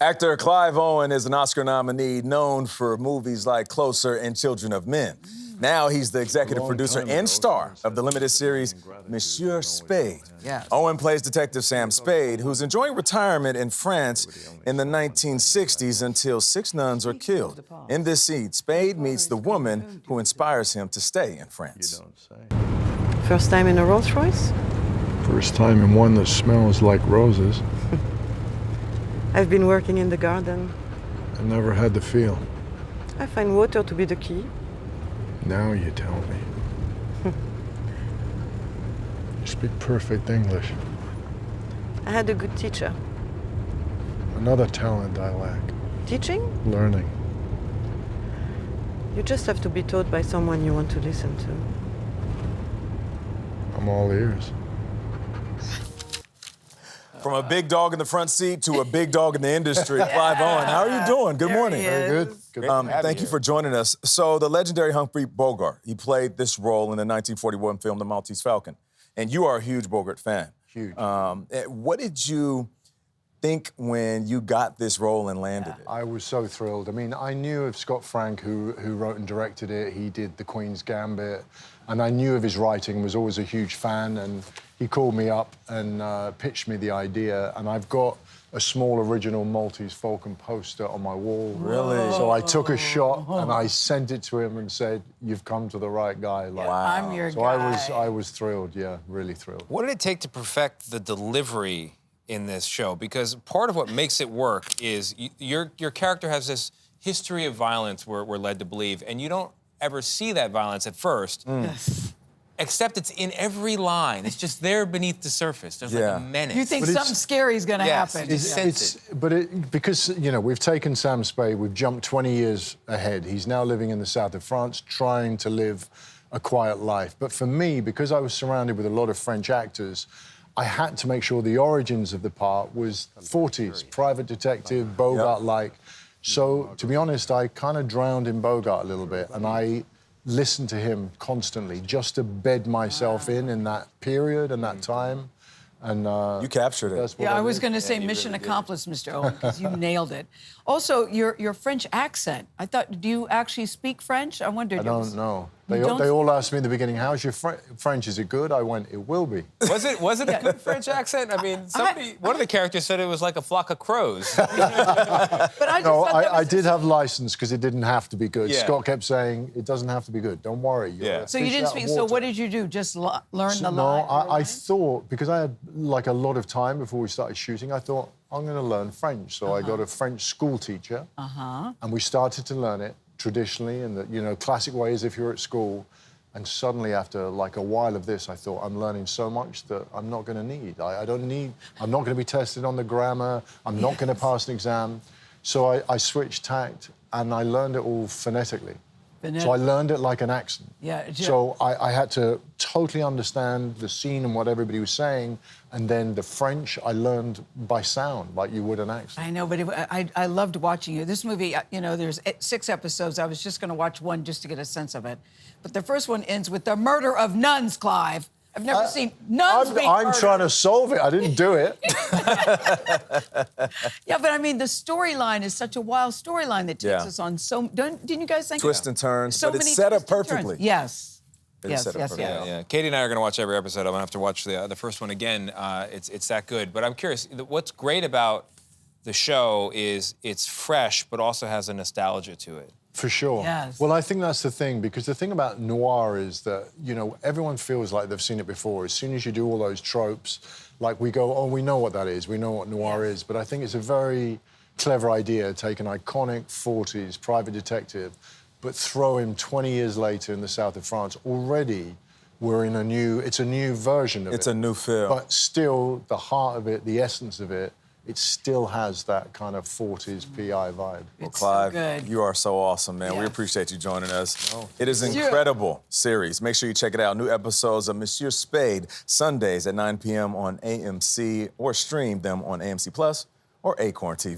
Actor Clive Owen is an Oscar nominee known for movies like Closer and Children of Men. Now he's the executive producer and star of the limited series Monsieur Spade. Yes. Owen plays Detective Sam Spade, who's enjoying retirement in France in the 1960s until 6 nuns are killed. In this scene, Spade meets the woman who inspires him to stay in France. First time in a Rolls Royce? First time in one that smells like roses. I've been working in the garden. I never had the feel. I find water to be the key. Now you tell me. You speak perfect English. I had a good teacher. Another talent I lack. Teaching? Learning. You just have to be taught by someone you want to listen to. I'm all ears. From a big dog in the front seat to a big dog in the industry, Clive Owen. How are you doing? Good morning. Very good. Good. Thank you for joining us. So the legendary Humphrey Bogart, he played this role in the 1941 film The Maltese Falcon, and you are a huge Bogart fan. Huge. What did you think when you got this role and landed it? I was so thrilled. I mean, I knew of Scott Frank, who wrote and directed it. He did The Queen's Gambit, and I knew of his writing, was always a huge fan, and he called me up and pitched me the idea, and I've got a small original Maltese Falcon poster on my wall. Really? So I took a shot and I sent it to him and said, "You've come to the right guy." Like, Wow. I'm your so guy. I was thrilled, yeah, really thrilled. What did it take to perfect the delivery in this show? Because part of what makes it work is your character has this history of violence we're led to believe, and you don't ever see that violence at first. Yes. Except it's in every line. It's just there beneath the surface. There's like a menace. You think But something scary is going to Yes, happen. you just sense it. Because, you know, we've taken Sam Spade, we've jumped 20 years ahead. He's now living in the south of France, trying to live a quiet life. But for me, because I was surrounded with a lot of French actors, I had to make sure the origins of the part was 40s, private detective, Bogart-like. So, to be honest, I kind of drowned in Bogart a little bit, and I listened to him constantly just to bed myself in that period and that time. And You captured it. that's what Yeah, I was did. going to say mission accomplished, Mr. Owen, because you nailed it. Also, your French accent. I thought, do you actually speak French? I wondered. I don't know. You They don't? all asked me in the beginning, how's your French? Is it good? I went, it will be. Was it a good French accent? I mean, one of the characters said it was like a flock of crows. But I just No, thought that I was did have license because it didn't have to be good. Yeah. Scott kept saying, it doesn't have to be good. Don't worry. You're Yeah. a So you fish didn't out of speak. So water." what did you do? Just learn the No, line? I thought, because I had like a lot of time before we started shooting, I thought, I'm going to learn French. So I got a French school teacher, and we started to learn it traditionally in the, you know, classic ways if you're at school. And suddenly, after like a while of this, I thought, I'm learning so much that I'm not going to need. I'm not going to be tested on the grammar. I'm not going to pass an exam. So I switched tact, and I learned it all phonetically. So I learned it like an accent. Yeah. So I had to totally understand the scene and what everybody was saying, and then the French I learned by sound, like you would an accent. I know, but I loved watching you. This movie, you know, there's 6 episodes. I was just going to watch one just to get a sense of it. But the first one ends with the murder of nuns, Clive. I've never seen nuns being I'm murdered. trying to solve it. I didn't do it. Yeah, but I mean, the storyline is such a wild storyline that takes us on so... Didn't you guys think... Twists and turns, so but it's many set up twists and turns. perfectly. Yes. It is Yes, set up yes, perfectly. yes. Yeah. Katie and I are going to watch every episode. I'm going to have to watch the first one again. It's that good. But I'm curious, what's great about the show is it's fresh, but also has a nostalgia to it. For sure. Yes. Well, I think that's the thing, because the thing about noir is that, you know, everyone feels like they've seen it before. As soon as you do all those tropes, like we go, oh, we know what that is. We know what noir is. But I think it's a very clever idea, take an iconic 40s private detective, but throw him 20 years later in the south of France. Already, we're in it's a new version of it. It's a new film. But still, the heart of it, the essence of it, it still has that kind of 40s PI vibe. Well, It's Clive, so good. you are so awesome, man. We Yes. appreciate you joining us. It is an incredible series. Make sure you check it out. New episodes of Monsieur Spade, Sundays at 9 p.m. on AMC, or stream them on AMC Plus or Acorn TV.